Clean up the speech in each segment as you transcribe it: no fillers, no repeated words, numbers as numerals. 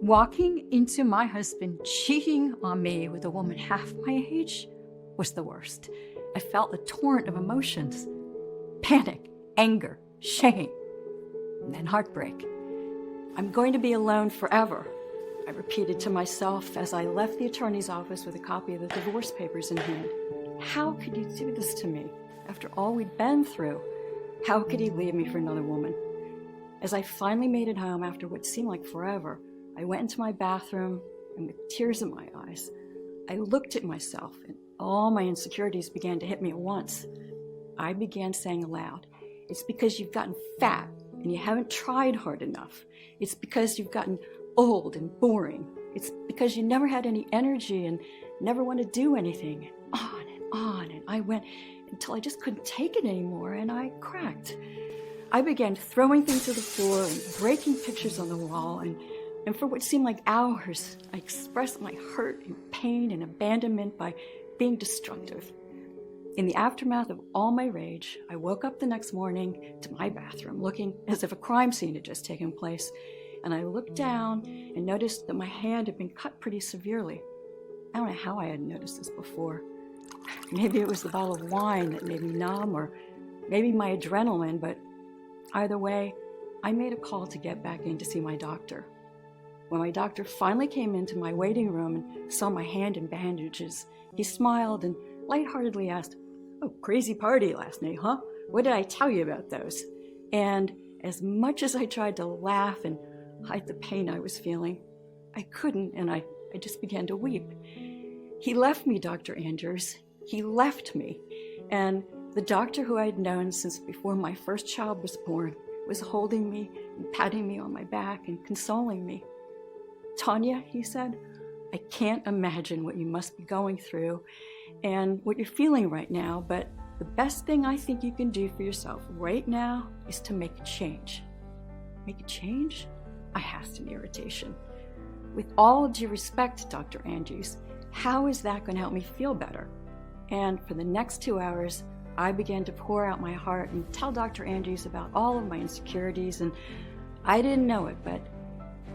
Walking into my husband cheating on me with a woman half my age was the worst. I felt a torrent of emotions: panic, anger, shame, and then heartbreak. I'm going to be alone forever, I repeated to myself as I left the attorney's office with a copy of the divorce papers in hand. How could you do this to me? After all we'd been through, how could he leave me for another woman? As I finally made it home after what seemed like forever, I went into my bathroom, and with tears in my eyes, I looked at myself, and all my insecurities began to hit me at once. I began saying aloud, "It's because you've gotten fat and you haven't tried hard enough. It's because you've gotten old and boring. It's because you never had any energy and never want to do anything." On, and I went until I just couldn't take it anymore, and I cracked. I began throwing things to the floor and breaking pictures on the wall, and for what seemed like hours, I expressed my hurt and pain and abandonment by being destructive. In the aftermath of all my rage, I woke up the next morning to my bathroom looking as if a crime scene had just taken place, and I looked down and noticed that my hand had been cut pretty severely. I don't know how I hadn't noticed this before. Maybe it was the bottle of wine that made me numb, or maybe my adrenaline, but either way, I made a call to get back in to see my doctor. When my doctor finally came into my waiting room and saw my hand in bandages, he smiled and lightheartedly asked, "Oh, crazy party last night, huh? What did I tell you about those?" And as much as I tried to laugh and hide the pain I was feeling, I couldn't, and I just began to weep. He left me, Dr. Andrews. He left me. And the doctor who I had known since before my first child was born was holding me and patting me on my back and consoling me. "Tanya," he said, "I can't imagine what you must be going through and what you're feeling right now, but the best thing I think you can do for yourself right now is to make a change." Make a change? I asked in irritation. "With all due respect, Dr. Andrews, how is that going to help me feel better?" And for the next 2 hours, I began to pour out my heart and tell Dr. Andrews about all of my insecurities, and I didn't know it, but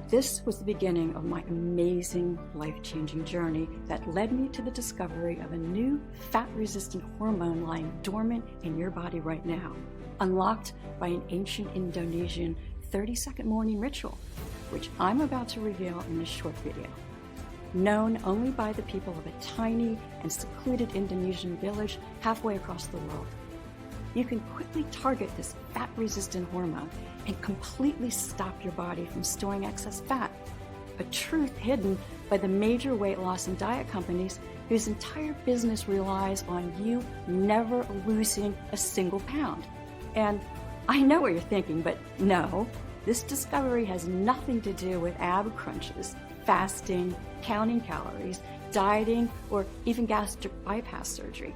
this was the beginning of my amazing, life-changing journey that led me to the discovery of a new fat-resistant hormone lying dormant in your body right now, unlocked by an ancient Indonesian 30-second morning ritual, which I'm about to reveal in this short video. Known only by the people of a tiny and secluded Indonesian village halfway across the world. You can quickly target this fat-resistant hormone and completely stop your body from storing excess fat, a truth hidden by the major weight loss and diet companies whose entire business relies on you never losing a single pound. And I know what you're thinking, but no, this discovery has nothing to do with ab crunches, fasting, counting calories, dieting, or even gastric bypass surgery.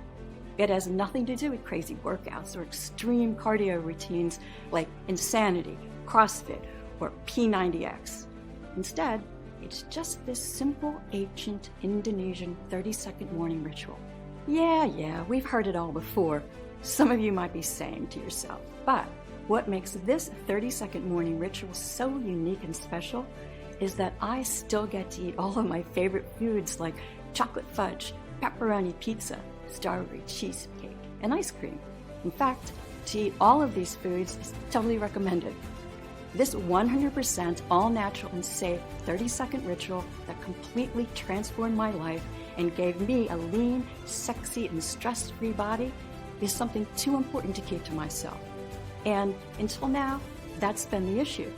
It has nothing to do with crazy workouts or extreme cardio routines like Insanity, CrossFit, or P90X. Instead, it's just this simple, ancient Indonesian 30-second morning ritual. Yeah, we've heard it all before. Some of you might be saying to yourself, but what makes this 30-second morning ritual so unique and special is that I still get to eat all of my favorite foods like chocolate fudge, pepperoni pizza, strawberry cheesecake, and ice cream. In fact, to eat all of these foods is totally recommended. This 100% all-natural and safe 30-second ritual that completely transformed my life and gave me a lean, sexy, and stress-free body is something too important to keep to myself. And until now, that's been the issue.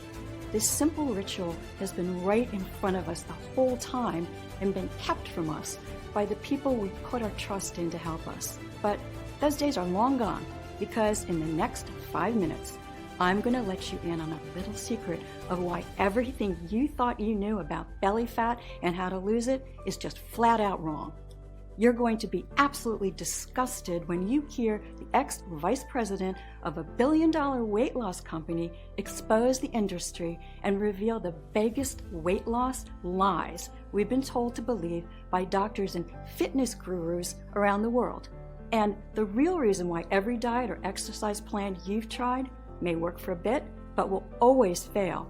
This simple ritual has been right in front of us the whole time and been kept from us by the people we put our trust in to help us. But those days are long gone, because in the next 5 minutes, I'm going to let you in on a little secret of why everything you thought you knew about belly fat and how to lose it is just flat out wrong. You're going to be absolutely disgusted when you hear the ex-vice president of a billion-dollar weight loss company expose the industry and reveal the biggest weight loss lies we've been told to believe by doctors and fitness gurus around the world. And the real reason why every diet or exercise plan you've tried may work for a bit, but will always fail,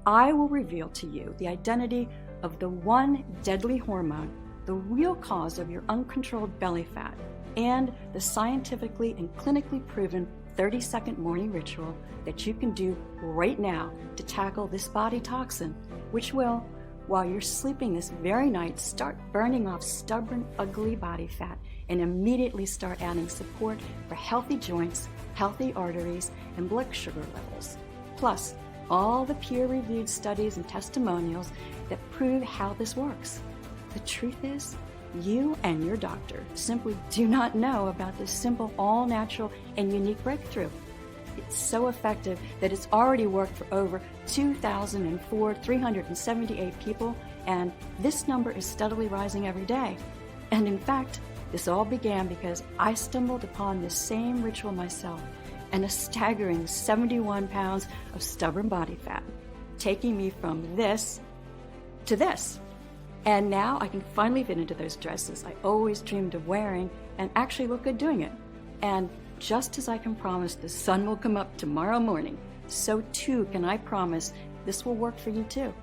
I will reveal to you the identity of the one deadly hormone, the real cause of your uncontrolled belly fat, and the scientifically and clinically proven 30-second morning ritual that you can do right now to tackle this body toxin, which will, while you're sleeping this very night, start burning off stubborn, ugly body fat and immediately start adding support for healthy joints, healthy arteries, and blood sugar levels. Plus, all the peer-reviewed studies and testimonials that prove how this works. The truth is, you and your doctor simply do not know about this simple, all-natural, and unique breakthrough. It's so effective that it's already worked for over 378 people, and this number is steadily rising every day. And in fact, this all began because I stumbled upon this same ritual myself, and a staggering 71 pounds of stubborn body fat, taking me from this to this. And now I can finally fit into those dresses I always dreamed of wearing and actually look good doing it. And just as I can promise the sun will come up tomorrow morning, so too can I promise this will work for you too.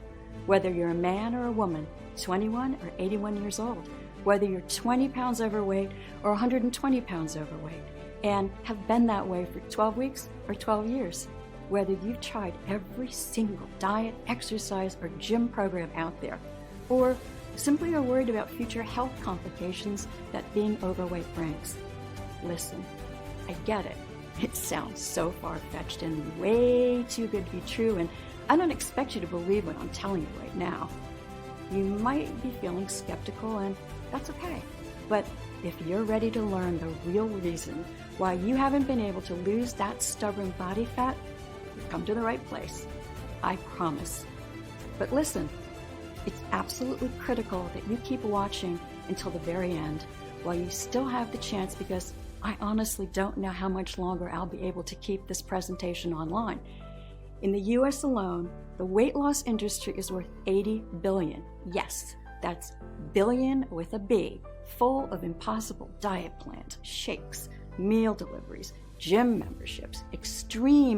Whether you're a man or a woman, 21 or 81 years old, whether you're 20 pounds overweight or 120 pounds overweight, and have been that way for 12 weeks or 12 years, whether you've tried every single diet, exercise, or gym program out there, or simply are worried about future health complications that being overweight brings. Listen, I get it. It sounds so far-fetched and way too good to be true, and I don't expect you to believe what I'm telling you right now. You might be feeling skeptical, and that's okay. But if you're ready to learn the real reason why you haven't been able to lose that stubborn body fat, you've come to the right place. I promise. But listen, it's absolutely critical that you keep watching until the very end while you still have the chance, because I honestly don't know how much longer I'll be able to keep this presentation online. In the US alone, the weight loss industry is worth $80 billion. Yes, that's billion with a B, full of impossible diet plans, shakes, meal deliveries, gym memberships, extreme